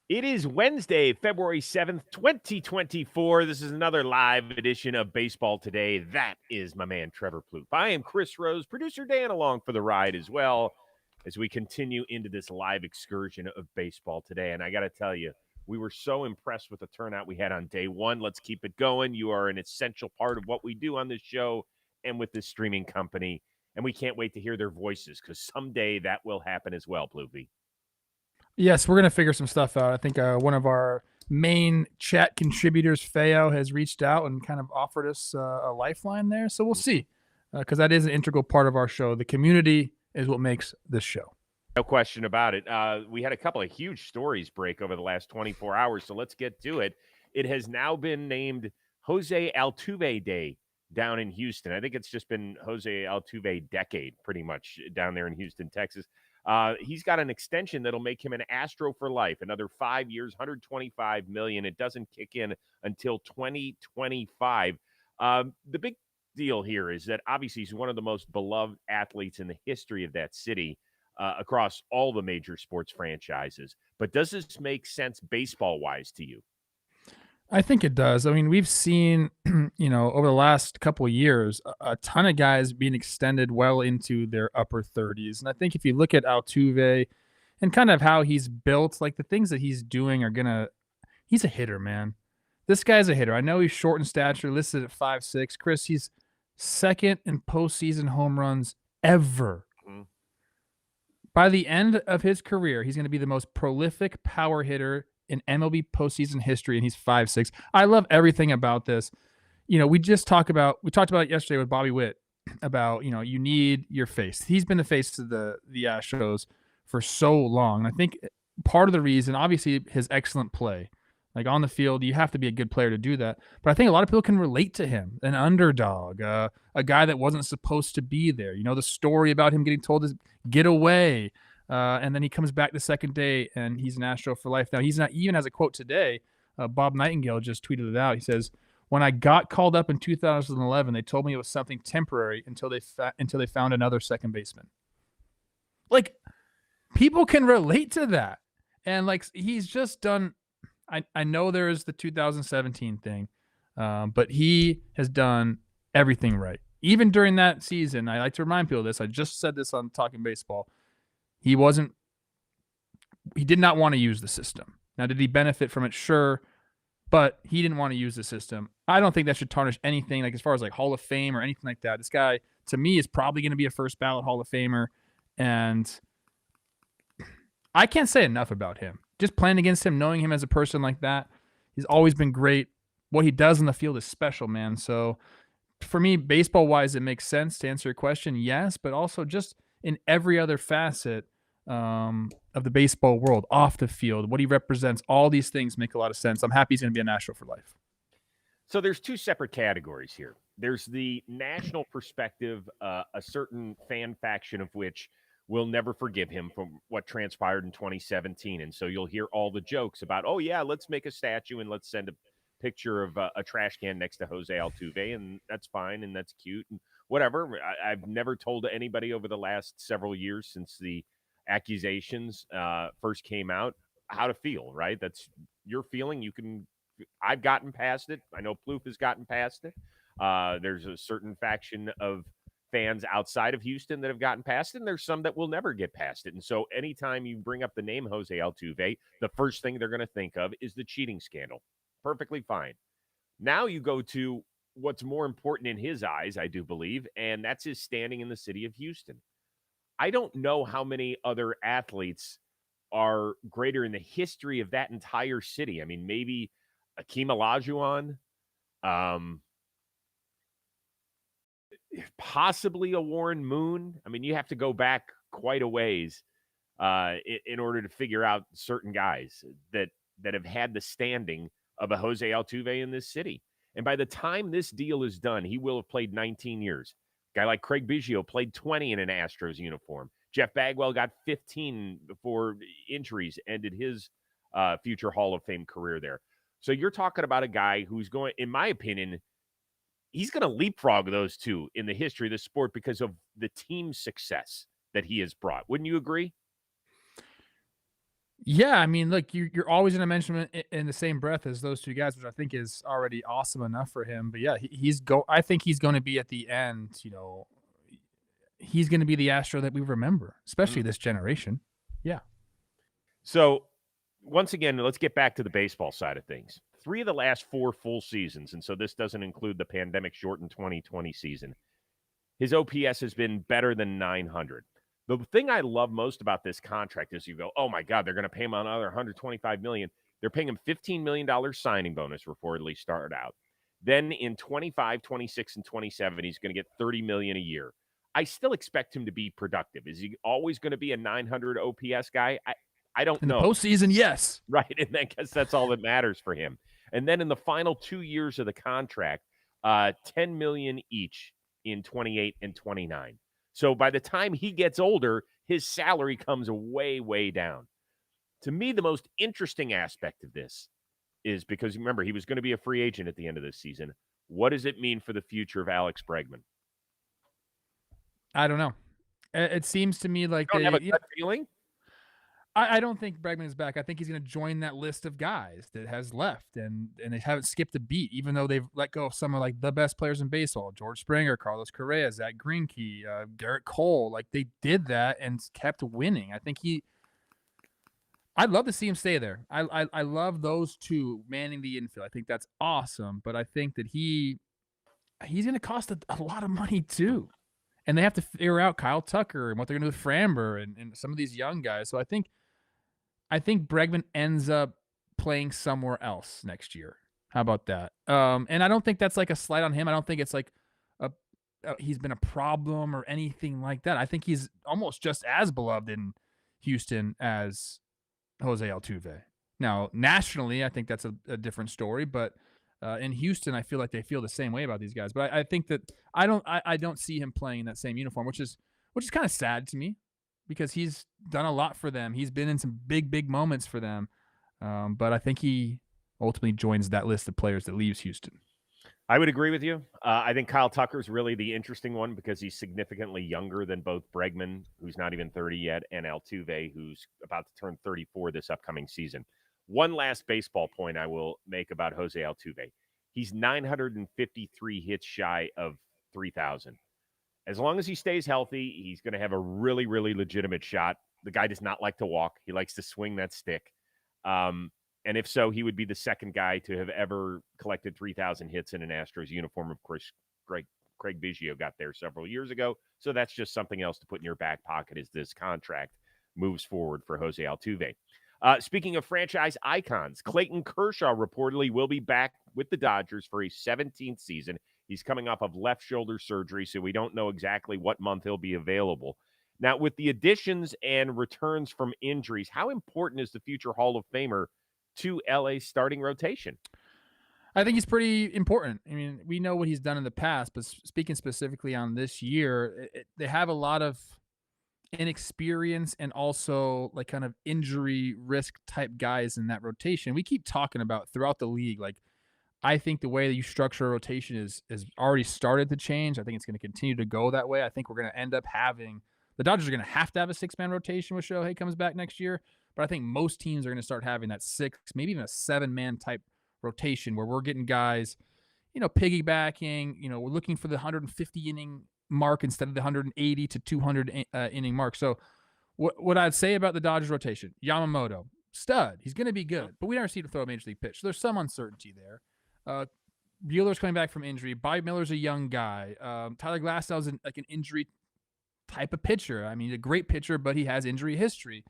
It is Wednesday, February 7th, 2024. This is another live edition of Baseball Today. That is my man, Trevor Plouffe. I am Chris Rose, producer Dan along for the ride as well as we continue into this live excursion of Baseball Today. And I got to tell you, we were so impressed with the turnout we had on day one. Let's keep it going. You are an essential part of what we do on this show and with this streaming company. And we can't wait to hear their voices because someday that will happen as well, Plouffe. Yes, we're going to figure some stuff out. I think one of our main chat contributors, Feo, has reached out and kind of offered us a lifeline there. So we'll see, because that is an integral part of our show. The community is what makes this show. No question about it. We had a couple of huge stories break over the last 24 hours, so let's get to it. It has now been named Jose Altuve Day down in Houston. I think it's just been Jose Altuve decade, pretty much, down there in Houston, Texas. He's got an extension that'll make him an Astro for life, another 5 years, $125 million. It doesn't kick in until 2025. The big deal here is that obviously he's one of the most beloved athletes in the history of that city. Across all the major sports franchises. But does this make sense baseball-wise to you? I think it does. I mean, we've seen, over the last couple of years, a ton of guys being extended well into their upper 30s. And I think if you look at Altuve and kind of how he's built, like the things that he's doing he's a hitter, man. This guy's a hitter. I know he's short in stature, listed at 5'6". Chris, he's second in postseason home runs ever. Mhm. By the end of his career, he's going to be the most prolific power hitter in MLB postseason history, and he's 5'6". I love everything about this. We talked about it yesterday with Bobby Witt about, you need your face. He's been the face of the Astros for so long. I think part of the reason, obviously, his excellent play. Like on the field, you have to be a good player to do that. But I think a lot of people can relate to him, an underdog, a guy that wasn't supposed to be there. The story about him getting told to get away, and then he comes back the second day and he's an Astro for life. Now, he's not even has a quote today. Bob Nightingale just tweeted it out. He says, "When I got called up in 2011, they told me it was something temporary until they found another second baseman." Like, people can relate to that, and like he's just done. I know there is the 2017 thing, but he has done everything right. Even during that season, I like to remind people of this. I just said this on Talking Baseball. He did not want to use the system. Now, did he benefit from it? Sure, but he didn't want to use the system. I don't think that should tarnish anything, like as far as like Hall of Fame or anything like that. This guy, to me, is probably going to be a first ballot Hall of Famer, and I can't say enough about him. Just playing against him, knowing him as a person like that, he's always been great. What he does in the field is special, man. So for me, baseball-wise, it makes sense to answer your question, yes, but also just in every other facet of the baseball world, off the field, what he represents, all these things make a lot of sense. I'm happy he's going to be a Astro for life. So there's two separate categories here. There's the national perspective, a certain fan faction of which will never forgive him for what transpired in 2017. And so you'll hear all the jokes about, oh, yeah, let's make a statue and let's send a picture of a trash can next to Jose Altuve, and that's fine and that's cute and whatever. I've never told anybody over the last several years since the accusations first came out how to feel, right? That's your feeling. I've gotten past it. I know Plouffe has gotten past it. There's a certain faction of fans outside of Houston that have gotten past it, and there's some that will never get past it. And so anytime you bring up the name Jose Altuve, the first thing they're going to think of is the cheating scandal. Perfectly fine. Now you go to what's more important in his eyes, I do believe, and that's his standing in the city of Houston. I don't know how many other athletes are greater in the history of that entire city. I mean, maybe Akeem Olajuwon, possibly a Warren Moon. I mean, you have to go back quite a ways in order to figure out certain guys that have had the standing of a Jose Altuve in this city. And by the time this deal is done, he will have played 19 years. A guy like Craig Biggio played 20 in an Astros uniform. Jeff Bagwell got 15 before injuries ended his future Hall of Fame career there. So you're talking about a guy who's going, in my opinion, he's going to leapfrog those two in the history of the sport because of the team success that he has brought. Wouldn't you agree? Yeah, I mean, look, you're always gonna mention him in the same breath as those two guys, which I think is already awesome enough for him. But yeah, I think he's going to be at the end. He's going to be the Astro that we remember, especially Mhm. this generation. Yeah. So, once again, let's get back to the baseball side of things. 3 of the last 4 full seasons, and so this doesn't include the pandemic-shortened 2020 season, his OPS has been better than 900. The thing I love most about this contract is you go, "Oh my god, they're gonna pay him another $125 million." They're paying him $15 million signing bonus reportedly start out. Then in 25, 26, and 27, he's gonna get $30 million a year. I still expect him to be productive. Is he always gonna be a 900 OPS guy? I don't In the know. postseason, yes. Right, and I guess that's all that matters for him. And then in the final 2 years of the contract, 10 million each in 28 and 29. So by the time he gets older, his salary comes way, way down. To me, the most interesting aspect of this is because remember, he was going to be a free agent at the end of this season. What does it mean for the future of Alex Bregman? I don't know. It seems to me like You don't have a they. gut feeling? I don't think Bregman is back. I think he's going to join that list of guys that has left, and they haven't skipped a beat, even though they've let go of some of like the best players in baseball: George Springer, Carlos Correa, Zach Greinke, Garrett Cole. Like they did that and kept winning. I think he. I'd love to see him stay there. I love those two manning the infield. I think that's awesome, but I think that he's going to cost a lot of money too. And they have to figure out Kyle Tucker and what they're going to do with Framber and some of these young guys. So I think Bregman ends up playing somewhere else next year. How about that? And I don't think that's like a slight on him. I don't think it's like he's been a problem or anything like that. I think he's almost just as beloved in Houston as Jose Altuve. Now, nationally, I think that's a different story, but in Houston, I feel like they feel the same way about these guys. But I think that I don't see him playing in that same uniform, which is kind of sad to me because he's done a lot for them. He's been in some big moments for them, but I think he ultimately joins that list of players that leaves Houston. I would agree with you. I think Kyle Tucker's really the interesting one because he's significantly younger than both Bregman, who's not even 30 yet, and Altuve, who's about to turn 34 this upcoming season. One last baseball point I will make about Jose Altuve. He's 953 hits shy of 3,000. As long as he stays healthy, he's going to have a really, really legitimate shot. The guy does not like to walk. He likes to swing that stick. Um, and if so, he would be the second guy to have ever collected 3,000 hits in an Astros uniform. Of course, Craig Biggio got there several years ago. So that's just something else to put in your back pocket as this contract moves forward for Jose Altuve. Speaking of franchise icons, Clayton Kershaw reportedly will be back with the Dodgers for a 17th season. He's coming off of left shoulder surgery, so we don't know exactly what month he'll be available. Now, with the additions and returns from injuries, how important is the future Hall of Famer to LA's starting rotation? I think he's pretty important. I mean, we know what he's done in the past, but speaking specifically on this year, they have a lot of inexperience and also like kind of injury risk type guys in that rotation. We keep talking about throughout the league. Like, I think the way that you structure a rotation is already started to change. I think it's going to continue to go that way. I think we're going to end up having the Dodgers are going to have a 6-man rotation when Shohei comes back next year. But I think most teams are going to start having that 6, maybe even a 7-man type rotation where we're getting guys, piggybacking. We're looking for the 150 inning mark instead of the 180 to 200 inning mark. So what I'd say about the Dodgers rotation, Yamamoto, stud. He's going to be good, but we never see him throw a major league pitch. So there's some uncertainty there. Bueller's coming back from injury. Bobby Miller's a young guy. Tyler Glasnow's an injury type of pitcher. I mean, a great pitcher, but he has injury history.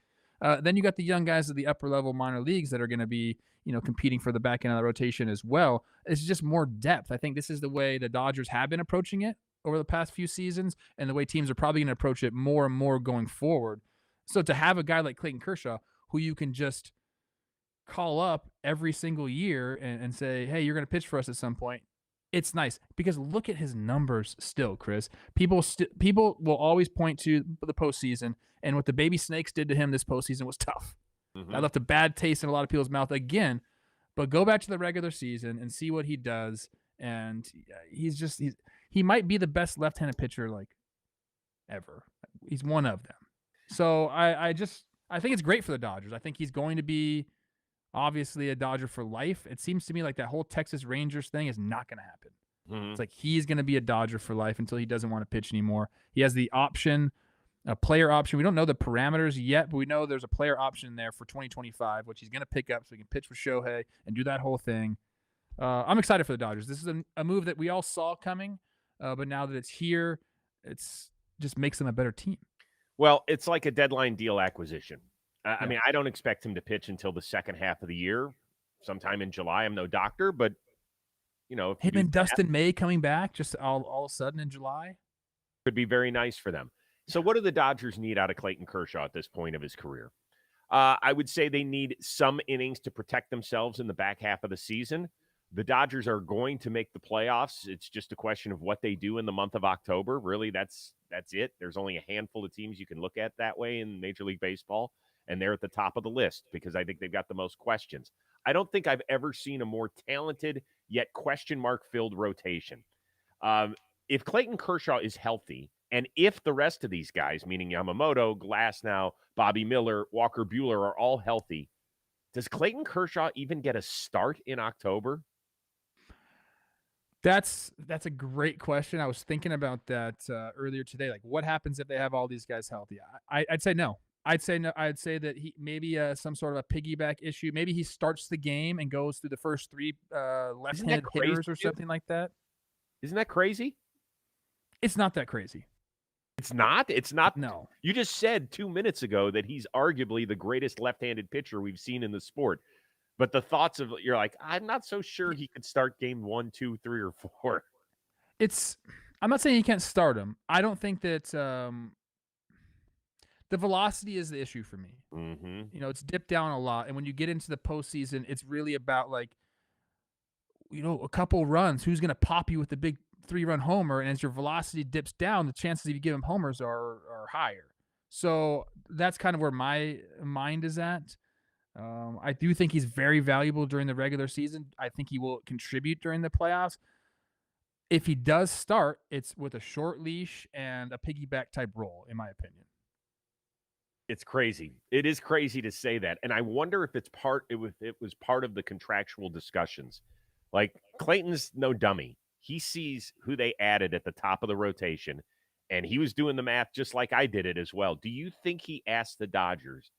Then you got the young guys at the upper level minor leagues that are going to be, competing for the back end of the rotation as well. It's just more depth. I think this is the way the Dodgers have been approaching it over the past few seasons, and the way teams are probably going to approach it more and more going forward. So to have a guy like Clayton Kershaw, who you can just call up every single year and say, hey, you're going to pitch for us at some point, it's nice because look at his numbers still, Chris. People will always point to the postseason, and what the baby snakes did to him this postseason was tough. Mm-hmm. That left a bad taste in a lot of people's mouth again. But go back to the regular season and see what he does, and he might be the best left-handed pitcher like ever. He's one of them. So I I think it's great for the Dodgers. I think he's going to be obviously a Dodger for life. It seems to me like that whole Texas Rangers thing is not going to happen. It's like he's going to be a Dodger for life until he doesn't want to pitch anymore. He has the option, a player option. We don't know the parameters yet, but we know there's a player option there for 2025, which he's going to pick up so he can pitch for Shohei and do that whole thing. I'm excited for the Dodgers. This is a move that we all saw coming, but now that it's here, it's just makes them a better team. Well, it's like a deadline deal acquisition. I mean, I don't expect him to pitch until the second half of the year, sometime in July. I'm no doctor, but if him and Dustin May coming back just all of a sudden in July could be very nice for them. So what do the Dodgers need out of Clayton Kershaw at this point of his career? I would say they need some innings to protect themselves in the back half of the season. The Dodgers are going to make the playoffs. It's just a question of what they do in the month of October. Really, that's it. There's only a handful of teams you can look at that way in Major League Baseball, and they're at the top of the list because I think they've got the most questions. I don't think I've ever seen a more talented yet question mark-filled rotation. If Clayton Kershaw is healthy, and if the rest of these guys, meaning Yamamoto, Glasnow, Bobby Miller, Walker Buehler, are all healthy, does Clayton Kershaw even get a start in October? That's a great question. I was thinking about that earlier today. Like, what happens if they have all these guys healthy? I'd say no. I'd say no. I'd say that he maybe some sort of a piggyback issue. Maybe he starts the game and goes through the first three left-handed hitters or something like that. Isn't that crazy? It's not that crazy. It's not? It's not? No. You just said 2 minutes ago that he's arguably the greatest left-handed pitcher we've seen in the sport. But the thoughts of, you're like, I'm not so sure he could start game 1, 2, 3, or 4. I'm not saying you can't start him. I don't think that the velocity is the issue for me. Mm-hmm. It's dipped down a lot. And when you get into the postseason, it's really about a couple runs. Who's going to pop you with the big 3-run homer? And as your velocity dips down, the chances of you give him homers are higher. So that's kind of where my mind is at. I do think he's very valuable during the regular season. I think he will contribute during the playoffs. If he does start, it's with a short leash and a piggyback type role, in my opinion. It's crazy. It is crazy to say that. And I wonder if it was part of the contractual discussions. Like, Clayton's no dummy. He sees who they added at the top of the rotation, and he was doing the math just like I did it as well. Do you think he asked the Dodgers,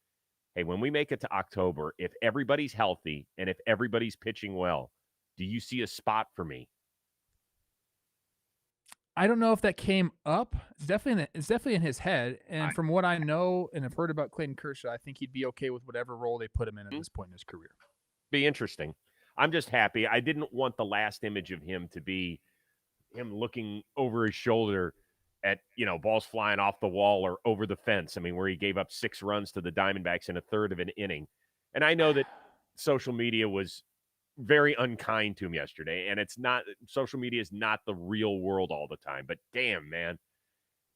hey, when we make it to October, if everybody's healthy and if everybody's pitching well, do you see a spot for me? I don't know if that came up. It's definitely in his head. And from what I know and have heard about Clayton Kershaw, I think he'd be okay with whatever role they put him in at this point in his career. Be interesting. I'm just happy. I didn't want the last image of him to be him looking over his shoulder at, balls flying off the wall or over the fence. I mean, where he gave up 6 runs to the Diamondbacks in a third of an inning. And I know that social media was very unkind to him yesterday, and social media is not the real world all the time, but damn, man,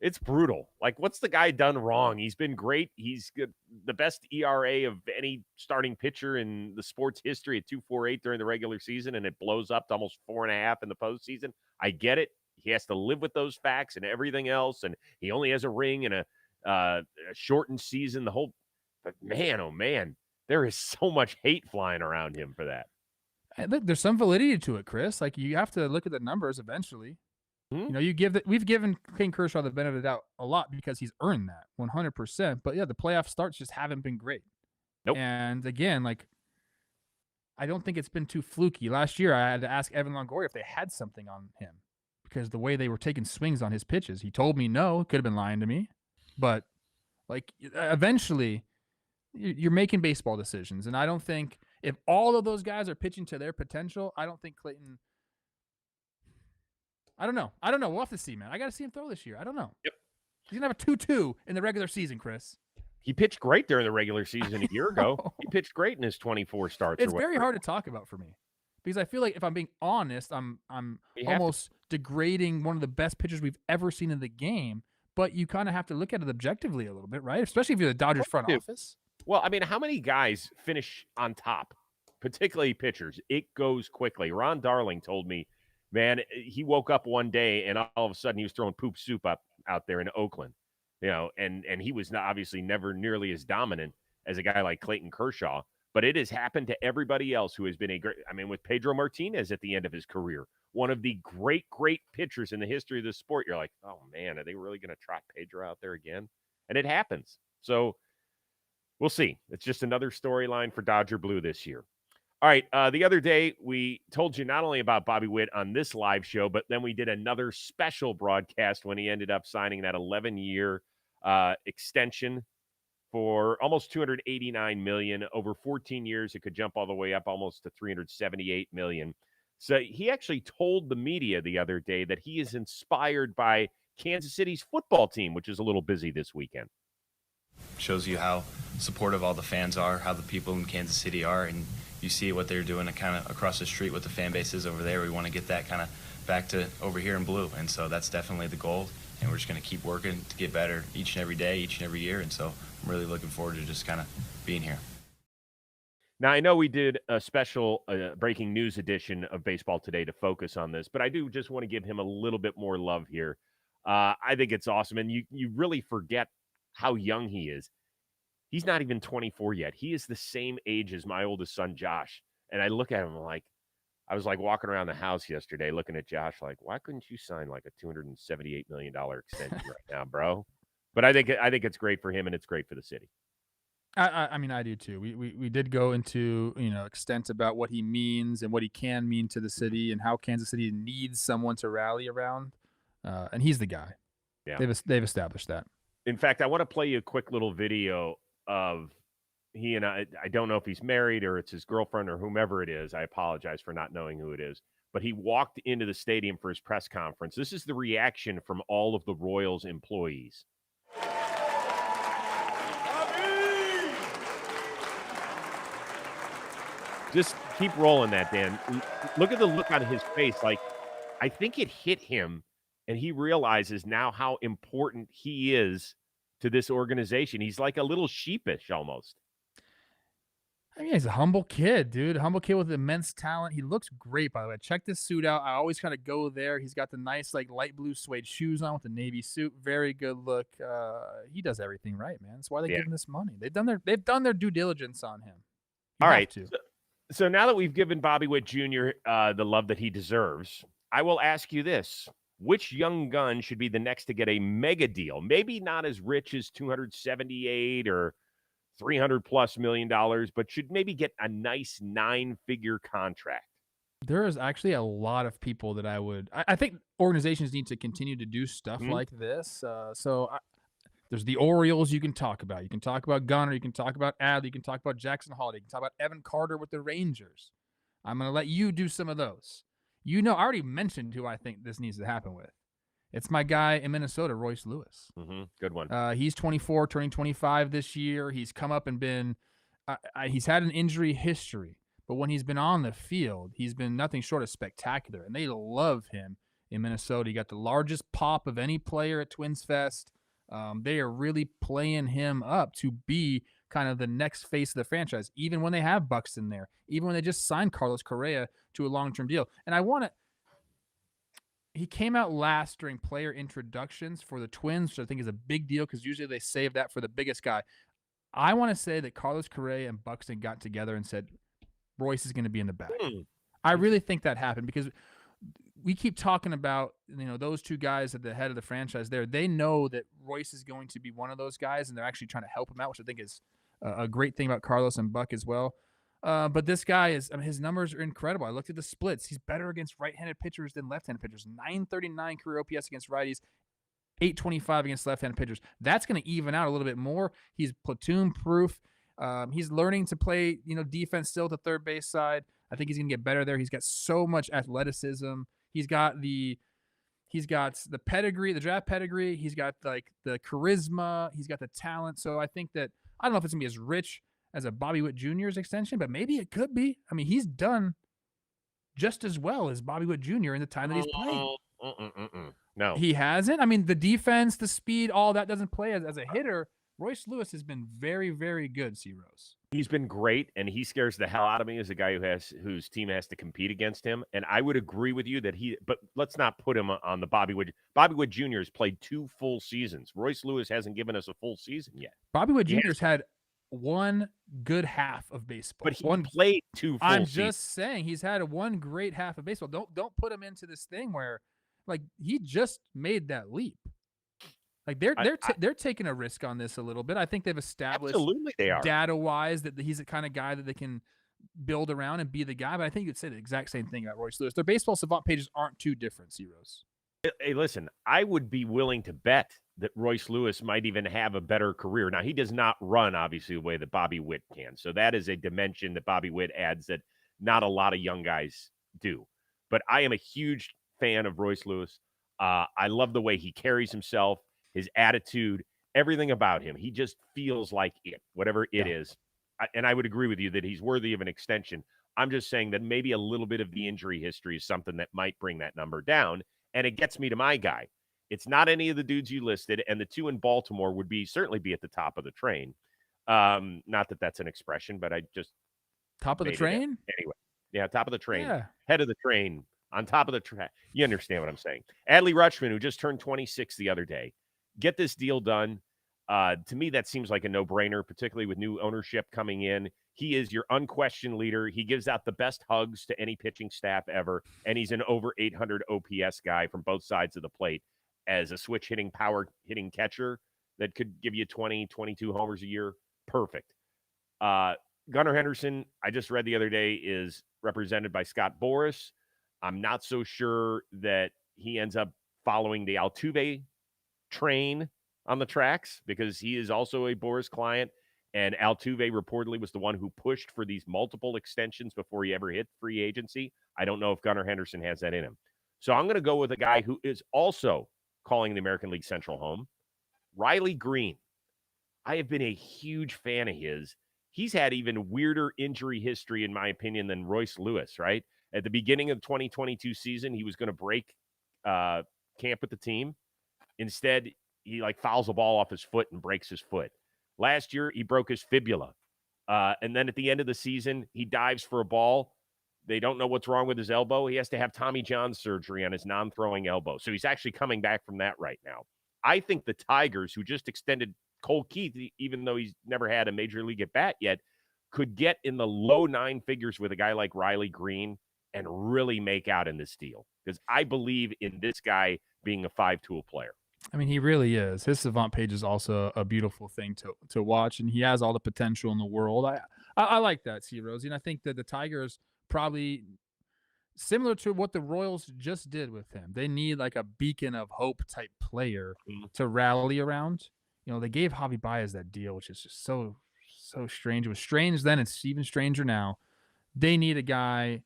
it's brutal. Like, what's the guy done wrong? He's been great. He's the best ERA of any starting pitcher in the sports history at 2.48 during the regular season, and it blows up to almost 4.5 in the postseason. I get it. He has to live with those facts and everything else, and he only has a ring and a shortened season. But man, oh man, there is so much hate flying around him for that. Look, there's some validity to it, Chris. Like, you have to look at the numbers eventually. We've given Clayton Kershaw the benefit of the doubt a lot because he's earned that 100%. But yeah, the playoff starts just haven't been great. Nope. And again, I don't think it's been too fluky. Last year, I had to ask Evan Longoria if they had something on him because the way they were taking swings on his pitches. He told me no. Could have been lying to me. But eventually, you're making baseball decisions, and I don't think if all of those guys are pitching to their potential, I don't think Clayton. I don't know. We'll have to see, man. I got to see him throw this year. I don't know. Yep. He's going to have a 2-2 in the regular season, Chris. He pitched great during the regular season a year ago. He pitched great in his 24 starts. It's very hard to talk about for me because I feel like if I'm being honest, I'm almost degrading one of the best pitchers we've ever seen in the game. But you kind of have to look at it objectively a little bit, right? Especially if you're the Dodgers front office. Well, I mean, how many guys finish on top, particularly pitchers? It goes quickly. Ron Darling told me, man, he woke up one day and all of a sudden he was throwing poop soup out there in Oakland, and he was obviously never nearly as dominant. as a guy like Clayton Kershaw, but it has happened to everybody else who has been a great, I mean, with Pedro Martinez at the end of his career, one of the great pitchers in the history of the sport. You're like, oh man, are they really going to trot Pedro out there again? And it happens. So we'll see. It's just another storyline for Dodger Blue this year. All right. The other day, we told you not only about Bobby Witt on this live show, but then we did another special broadcast when he ended up signing that 11-year extension for almost $289 million. Over 14 years, it could jump all the way up almost to $378 million. So he actually told the media the other day that he is inspired by Kansas City's football team, which is a little busy this weekend. Shows you how supportive all the fans are, how the people in Kansas City are, and you see what they're doing kind of across the street with the fan bases over there. We want to get that kind of back to over here in blue, and so that's definitely the goal, and we're just going to keep working to get better each and every day, each and every year, and so I'm really looking forward to just kind of being here. Now, I know we did a special breaking news edition of Baseball Today to focus on this, but I do just want to give him a little bit more love here. I think it's awesome, and you really forget how young he is. He's not even 24 yet. He is the same age as my oldest son, Josh. And I look at him like, I was like walking around the house yesterday looking at Josh like, why couldn't you sign like a $278 million extension right now, bro? But I think it's great for him, and it's great for the city. I mean, I do too. We did go into, extent about what he means and what he can mean to the city and how Kansas City needs someone to rally around. And he's the guy. Yeah. They've established that. In fact, I want to play you a quick little video of he and I don't know if he's married or it's his girlfriend or whomever it is. I apologize for not knowing who it is. But he walked into the stadium for his press conference. This is the reaction from all of the Royals employees. Just keep rolling that, Dan. Look at the look on his face. Like, I think it hit him, and he realizes now how important he is to this organization. He's like a little sheepish almost. I mean, he's a humble kid, dude. A humble kid with immense talent. He looks great, by the way. Check this suit out. I always kind of go there. He's got the nice, like, light blue suede shoes on with the navy suit. Very good look. He does everything right, man. That's why they give him this money. They've done their due diligence on him. All right. So now that we've given Bobby Witt Jr. The love that he deserves, I will ask you this. Which young gun should be the next to get a mega deal? Maybe not as rich as 278 or $300+ million, but should maybe get a nice 9-figure contract. There is actually a lot of people that I think organizations need to continue to do stuff like this. There's the Orioles you can talk about. You can talk about Gunnar. You can talk about Adley. You can talk about Jackson Holiday. You can talk about Evan Carter with the Rangers. I'm going to let you do some of those. I already mentioned who I think this needs to happen with. It's my guy in Minnesota, Royce Lewis. Good one. He's 24, turning 25 this year. He's come up and been he's had an injury history, but when he's been on the field, he's been nothing short of spectacular, and they love him in Minnesota. He got the largest pop of any player at Twins Fest. They are really playing him up to be kind of the next face of the franchise, even when they have Buxton there, even when they just signed Carlos Correa to a long-term deal. And he came out last during player introductions for the Twins, which I think is a big deal because usually they save that for the biggest guy. I want to say that Carlos Correa and Buxton got together and said, Royce is going to be in the back. I really think that happened because we keep talking about, those two guys at the head of the franchise there. They know that Royce is going to be one of those guys, and they're actually trying to help him out, which I think is a great thing about Carlos and Buck as well. But this guy his numbers are incredible. I looked at the splits. He's better against right-handed pitchers than left-handed pitchers. 939 career OPS against righties, 825 against left-handed pitchers. That's going to even out a little bit more. He's platoon-proof. He's learning to play, defense still at the third base side. I think he's going to get better there. He's got so much athleticism. He's got the pedigree, the draft pedigree. He's got the charisma. He's got the talent. So I think that I don't know if it's going to be as rich as a Bobby Witt Jr.'s extension, but maybe it could be. I mean, he's done just as well as Bobby Witt Jr. in the time that he's played. No. He hasn't. I mean, the defense, the speed, all that doesn't play as a hitter. Royce Lewis has been very, very good, C-Rose. He's been great, and he scares the hell out of me as a guy whose team has to compete against him. And I would agree with you but let's not put him on the Bobby Witt. Bobby Witt Jr. has played 2 full seasons. Royce Lewis hasn't given us a full season yet. Bobby Witt Jr.'s had one good half of baseball. But he played 2 full I'm seasons. just saying he's had one great half of baseball. Don't put him into this thing where like he just made that leap. Like they're taking a risk on this a little bit. I think they've established Absolutely they are. data-wise that he's the kind of guy that they can build around and be the guy. But I think you'd say the exact same thing about Royce Lewis. Their baseball savant pages aren't too different, Zeros. Hey, listen, I would be willing to bet that Royce Lewis might even have a better career. Now, he does not run, obviously, the way that Bobby Witt can. So that is a dimension that Bobby Witt adds that not a lot of young guys do. But I am a huge fan of Royce Lewis. I love the way he carries himself, his attitude, everything about him. He just feels like it, whatever it is. And I would agree with you that he's worthy of an extension. I'm just saying that maybe a little bit of the injury history is something that might bring that number down. And it gets me to my guy. It's not any of the dudes you listed, and the two in Baltimore would certainly be at the top of the train. Not that that's an expression, but I just top of the train anyway. Yeah, top of the train, yeah. Head of the train, on top of the track. You understand what I'm saying? Adley Rutschman, who just turned 26 the other day, get this deal done. To me, that seems like a no-brainer, particularly with new ownership coming in. He is your unquestioned leader. He gives out the best hugs to any pitching staff ever, and he's an over 800 OPS guy from both sides of the plate as a switch-hitting, power-hitting catcher that could give you 20, 22 homers a year. Perfect. Gunnar Henderson, I just read the other day, is represented by Scott Boras. I'm not so sure that he ends up following the Altuve train on the tracks because he is also a Boras client. And Altuve reportedly was the one who pushed for these multiple extensions before he ever hit free agency. I don't know if Gunnar Henderson has that in him. So I'm going to go with a guy who is also calling the American League Central home, Riley Green. I have been a huge fan of his. He's had even weirder injury history, in my opinion, than Royce Lewis, right? At the beginning of the 2022 season, he was going to break camp with the team. Instead, he fouls a ball off his foot and breaks his foot. Last year, he broke his fibula. And then at the end of the season, he dives for a ball. They don't know what's wrong with his elbow. He has to have Tommy John surgery on his non-throwing elbow. So he's actually coming back from that right now. I think the Tigers, who just extended Cole Keith, even though he's never had a major league at bat yet, could get in the low 9 figures with a guy like Riley Green and really make out in this deal. Because I believe in this guy being a 5-tool player. I mean, he really is. His savant page is also a beautiful thing to watch, and he has all the potential in the world. I like that, C-Rose. And I think that the Tigers probably, similar to what the Royals just did with him, they need like a beacon of hope type player to rally around. You know, they gave Javi Baez that deal, which is just so strange. It was strange then. It's even stranger now. They need a guy,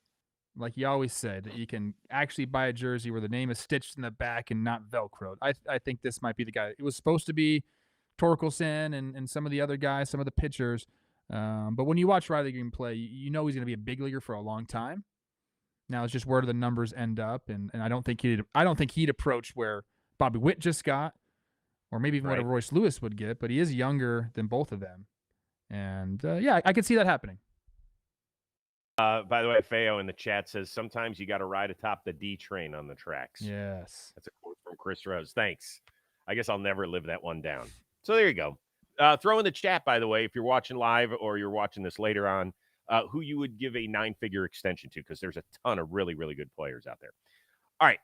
like you always said, that you can actually buy a jersey where the name is stitched in the back and not Velcroed. I think this might be the guy. It was supposed to be Torkelson and some of the other guys, some of the pitchers. But when you watch Riley Green play, you know he's going to be a big leaguer for a long time. Now it's just where do the numbers end up, and I don't think he'd approach where Bobby Witt just got, or maybe even what a Royce Lewis would get. But he is younger than both of them, and I could see that happening. By the way, Feo in the chat says, sometimes you got to ride atop the D train on the tracks. Yes. That's a quote from Chris Rose. Thanks. I guess I'll never live that one down. So there you go. Throw in the chat, by the way, if you're watching live or you're watching this later on, who you would give a 9-figure extension to, because there's a ton of really, really good players out there. All right.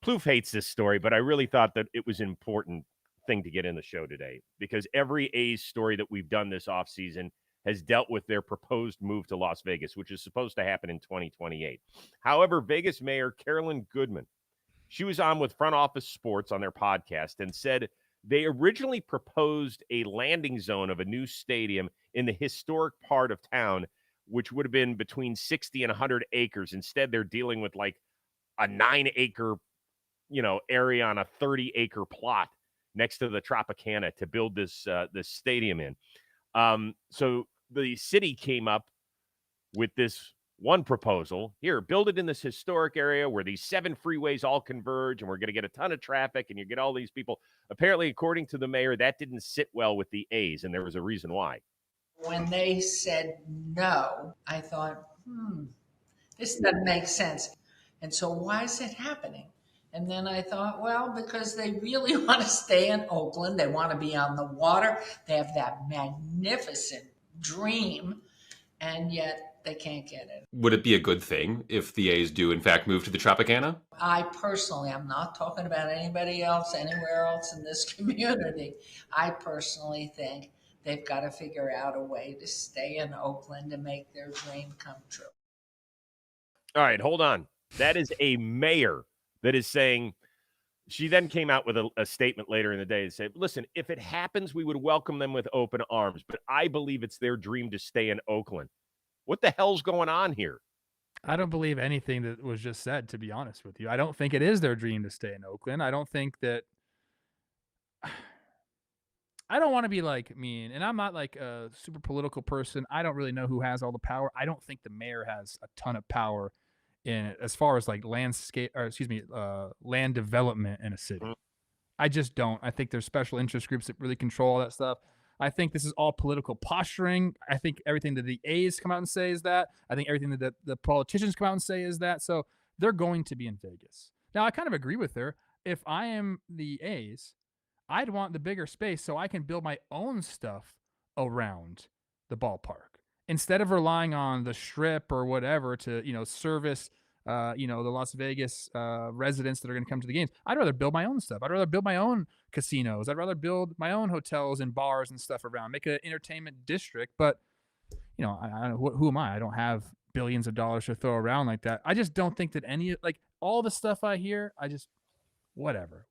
Plouffe hates this story, but I really thought that it was an important thing to get in the show today, because every A's story that we've done this offseason has dealt with their proposed move to Las Vegas, which is supposed to happen in 2028. However, Vegas Mayor Carolyn Goodman, she was on with Front Office Sports on their podcast and said they originally proposed a landing zone of a new stadium in the historic part of town, which would have been between 60 and 100 acres. Instead, they're dealing with like a 9-acre, area on a 30-acre plot next to the Tropicana to build this stadium in. So the city came up with this one proposal. Here, build it in this historic area where these 7 freeways all converge, and we're going to get a ton of traffic, and you get all these people. Apparently, according to the mayor, that didn't sit well with the A's, and there was a reason why. When they said no, I thought, this doesn't make sense. And so why is it happening? And then I thought, well, because they really want to stay in Oakland, they want to be on the water, they have that magnificent dream, and yet they can't get it. Would it be a good thing if the A's do, in fact, move to the Tropicana? I personally, I'm not talking about anybody else, anywhere else in this community. I personally think they've got to figure out a way to stay in Oakland and make their dream come true. All right, hold on. That is a mayor that is saying, she then came out with a statement later in the day and said, listen, if it happens, we would welcome them with open arms, but I believe it's their dream to stay in Oakland. What the hell's going on here? I don't believe anything that was just said, to be honest with you. I don't think it is their dream to stay in Oakland. I don't think that I don't want to be like mean, and I'm not like a super political person. I don't really know who has all the power. I don't think the mayor has a ton of power in as far as like land development in a city. Mhm. I just don't. I think there's special interest groups that really control all that stuff. I think this is all political posturing. I think everything that the A's come out and say is that. I think everything that the politicians come out and say is that. So they're going to be in Vegas. Now, I kind of agree with her. If I am the A's, I'd want the bigger space so I can build my own stuff around the ballpark instead of relying on the strip or whatever to, service, the Las Vegas residents that are going to come to the games. I'd rather build my own stuff. I'd rather build my own casinos. I'd rather build my own hotels and bars and stuff around, make an entertainment district. But, I don't, who am I? I don't have billions of dollars to throw around like that. I just don't think that all the stuff I hear, whatever.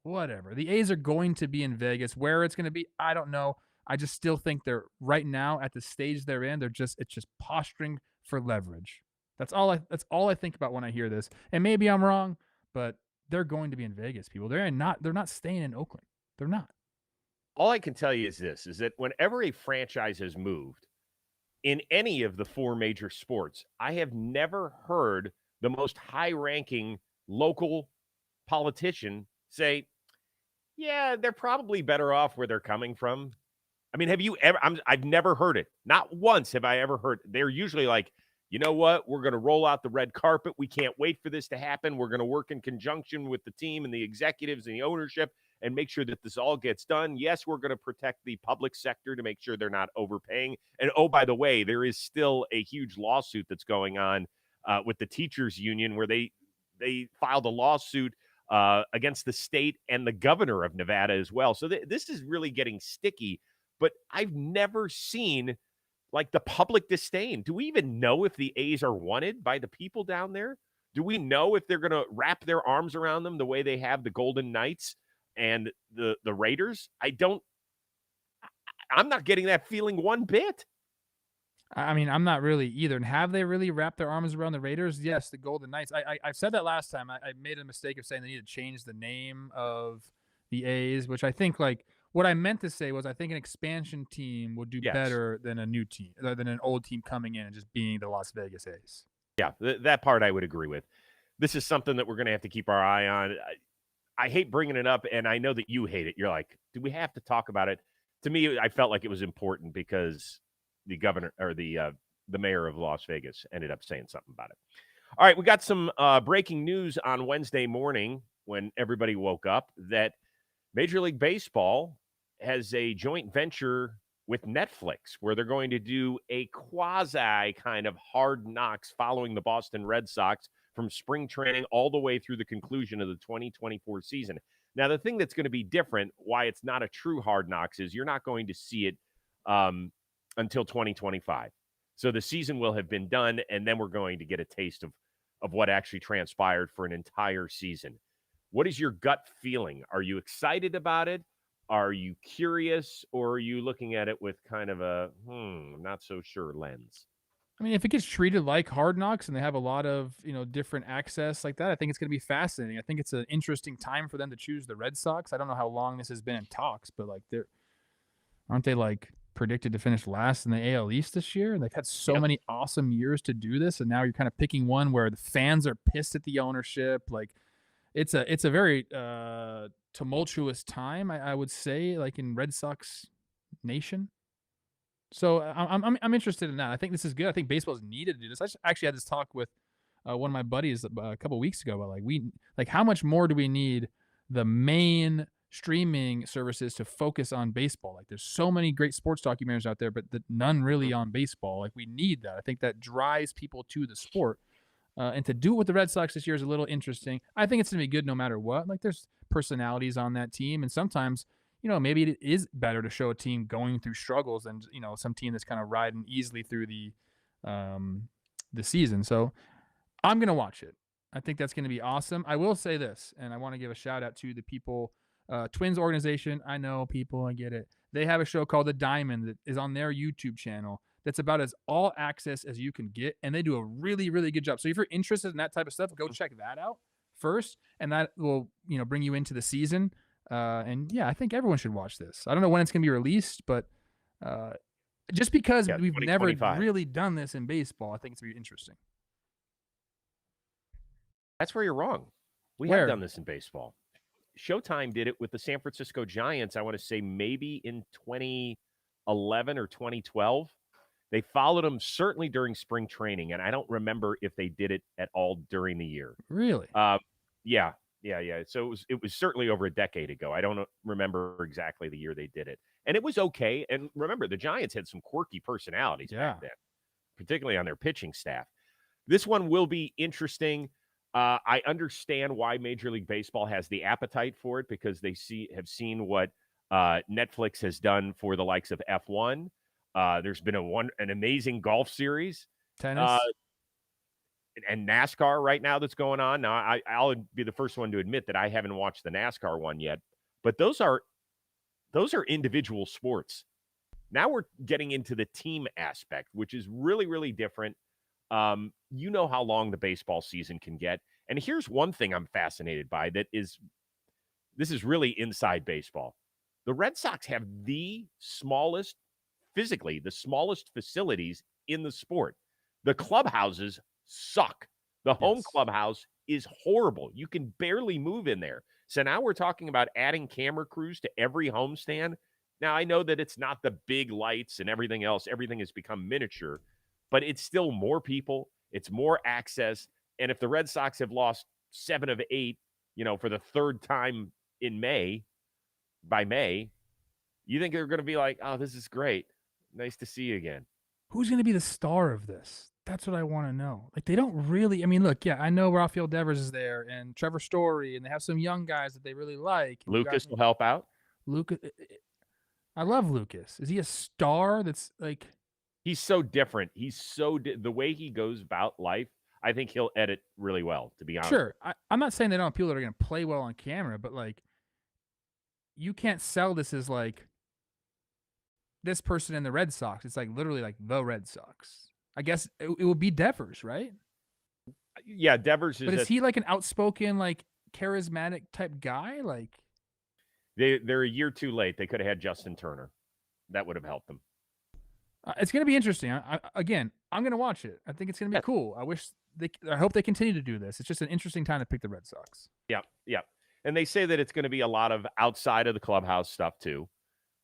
The A's are going to be in Vegas. Where it's going to be, I don't know. I just still think they're right now at the stage they're in. It's just posturing for leverage. That's all I think about when I hear this. And maybe I'm wrong, but they're going to be in Vegas, people. They're not staying in Oakland. They're not. All I can tell you is this, is that whenever a franchise has moved in any of the four major sports, I have never heard the most high-ranking local politician say, yeah, they're probably better off where they're coming from. I mean, have you ever, I've never heard it. Not once have I ever heard. They're usually like, you know what? We're going to roll out the red carpet. We can't wait for this to happen. We're going to work in conjunction with the team and the executives and the ownership and make sure that this all gets done. Yes, we're going to protect the public sector to make sure they're not overpaying. And oh, by the way, there is still a huge lawsuit that's going on with the teachers union where they filed a lawsuit against the state and the governor of Nevada as well. So this is really getting sticky, but I've never seen like the public disdain. Do we even know if the A's are wanted by the people down there? Do we know if they're going to wrap their arms around them the way they have the Golden Knights and the Raiders? I'm not getting that feeling one bit. I mean, I'm not really either. And have they really wrapped their arms around the Raiders? Yes, the Golden Knights. I said that last time. I made a mistake of saying they need to change the name of the A's, which I think what I meant to say was I think an expansion team would do better than a new team, than an old team coming in and just being the Las Vegas A's. Yeah, that part I would agree with. This is something that we're going to have to keep our eye on. I hate bringing it up, and I know that you hate it. You're like, do we have to talk about it? To me, I felt like it was important because the governor or the mayor of Las Vegas ended up saying something about it. All right, we got some breaking news on Wednesday morning when everybody woke up that Major League Baseball has a joint venture with Netflix where they're going to do a quasi kind of Hard Knocks following the Boston Red Sox from spring training all the way through the conclusion of the 2024 season. Now, the thing that's going to be different, why it's not a true Hard Knocks, is you're not going to see it until 2025. So the season will have been done, and then we're going to get a taste of what actually transpired for an entire season. What is your gut feeling? Are you excited about it? Are you curious, or are you looking at it with kind of a, not so sure lens? I mean, if it gets treated like Hard Knocks and they have a lot of, different access like that, I think it's going to be fascinating. I think it's an interesting time for them to choose the Red Sox. I don't know how long this has been in talks, but aren't they predicted to finish last in the AL East this year? And they've had so many awesome years to do this, and now you're kind of picking one where the fans are pissed at the ownership. It's a very tumultuous time, I would say, in Red Sox Nation. So I'm interested in that. I think this is good. I think baseball is needed to do this. I actually had this talk with one of my buddies a couple weeks ago, but like how much more do we need the main streaming services to focus on baseball? Like there's so many great sports documentaries out there, but none really on baseball. Like we need that. I think that drives people to the sport. And to do it with the Red Sox this year is a little interesting. I think it's going to be good no matter what. Like there's personalities on that team. And sometimes, maybe it is better to show a team going through struggles than, some team that's kind of riding easily through the season. So I'm going to watch it. I think that's going to be awesome. I will say this, and I want to give a shout out to the people, Twins organization. I know people, I get it. They have a show called The Diamond that is on their YouTube channel that's about as all access as you can get, and they do a really, really good job. So if you're interested in that type of stuff, go check that out first, and that will, bring you into the season. And yeah, I think everyone should watch this. I don't know when it's going to be released, but just because we've never really done this in baseball, I think it's going to be interesting. That's where you're wrong. We have done this in baseball. Showtime did it with the San Francisco Giants, I want to say maybe in 2011 or 2012. They followed them certainly during spring training, and I don't remember if they did it at all during the year. Really? Yeah. So it was certainly over a decade ago. I don't remember exactly the year they did it. And it was okay. And remember, the Giants had some quirky personalities back then, particularly on their pitching staff. This one will be interesting. I understand why Major League Baseball has the appetite for it, because they have seen what Netflix has done for the likes of F1. There's been an amazing golf series, tennis, and NASCAR right now that's going on. Now, I'll be the first one to admit that I haven't watched the NASCAR one yet, but those are individual sports. Now we're getting into the team aspect, which is really, really different. You know how long the baseball season can get. And here's one thing I'm fascinated by this is really inside baseball. The Red Sox have physically the smallest facilities in the sport. The clubhouses suck. The home clubhouse is horrible. You can barely move in there. So now we're talking about adding camera crews to every homestand. Now, I know that it's not the big lights and everything else. Everything has become miniature, but it's still more people. It's more access. And if the Red Sox have lost 7 of 8, for the third time by May, you think they're going to be like, oh, this is great. Nice to see you again. Who's going to be the star of this? That's what I want to know. Like, they don't really, I know Rafael Devers is there and Trevor Story, and they have some young guys that they really like. Lucas will help out. Lucas, I love Lucas. Is he a star that's like... He's so different. The way he goes about life, I think he'll edit really well, to be honest. Sure. I'm not saying they don't have people that are going to play well on camera, but like, you can't sell this as like this person in the Red Sox. It's like literally like the Red Sox. I guess it would be Devers, right? Yeah, Devers is. But is he like an outspoken, like charismatic type guy? Like, they're a year too late. They could have had Justin Turner. That would have helped them. It's going to be interesting. I'm going to watch it. I think it's going to be cool. I hope they continue to do this. It's just an interesting time to pick the Red Sox. Yeah. And they say that it's going to be a lot of outside of the clubhouse stuff too.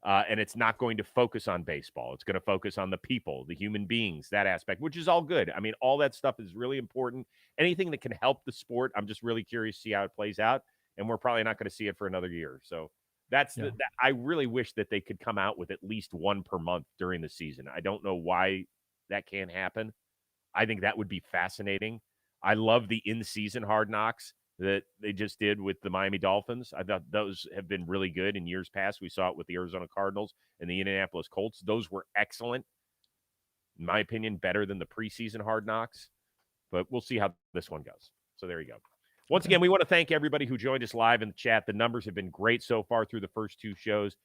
And it's not going to focus on baseball. It's going to focus on the people, the human beings, that aspect, which is all good. I mean, all that stuff is really important. Anything that can help the sport, I'm just really curious to see how it plays out. And we're probably not going to see it for another year. So I really wish that they could come out with at least one per month during the season. I don't know why that can't happen. I think that would be fascinating. I love the in-season Hard Knocks that they just did with the Miami Dolphins. I thought those have been really good in years past. We saw it with the Arizona Cardinals and the Indianapolis Colts. Those were excellent. In my opinion, better than the preseason Hard Knocks. But we'll see how this one goes. So there you go. Once again, we want to thank everybody who joined us live in the chat. The numbers have been great so far through the first 2 shows.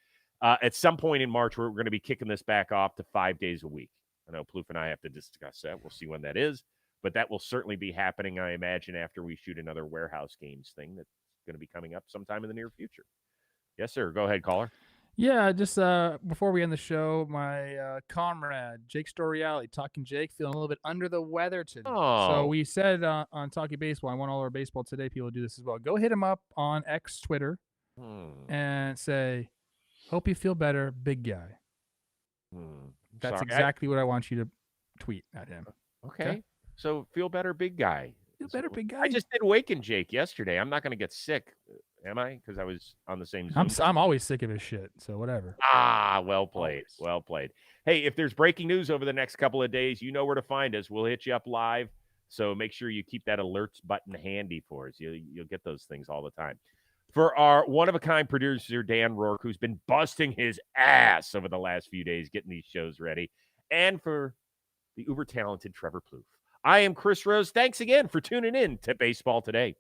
At some point in March, we're going to be kicking this back off to 5 days a week. I know Plouffe and I have to discuss that. We'll see when that is. But that will certainly be happening, I imagine, after we shoot another Warehouse Games thing that's going to be coming up sometime in the near future. Yes, sir. Go ahead, caller. Yeah, just before we end the show, my comrade, Jake Storiale, Talking Jake, feeling a little bit under the weather today. Oh. So we said on Talking Baseball, I want all our baseball today people to do this as well. Go hit him up on X Twitter and say, hope you feel better, big guy. That's exactly what I want you to tweet at him. Okay. So feel better, big guy. Feel better, big guy. I just did Waken Jake yesterday. I'm not going to get sick, am I? Because I was on the same Zoom. I'm always sick of his shit, so whatever. Well played. Always. Well played. Hey, if there's breaking news over the next couple of days, you know where to find us. We'll hit you up live. So make sure you keep that alerts button handy for us. You'll get those things all the time. For our one-of-a-kind producer, Dan Rourke, who's been busting his ass over the last few days getting these shows ready, and for the uber-talented Trevor Plouffe, I am Chris Rose. Thanks again for tuning in to Baseball Today.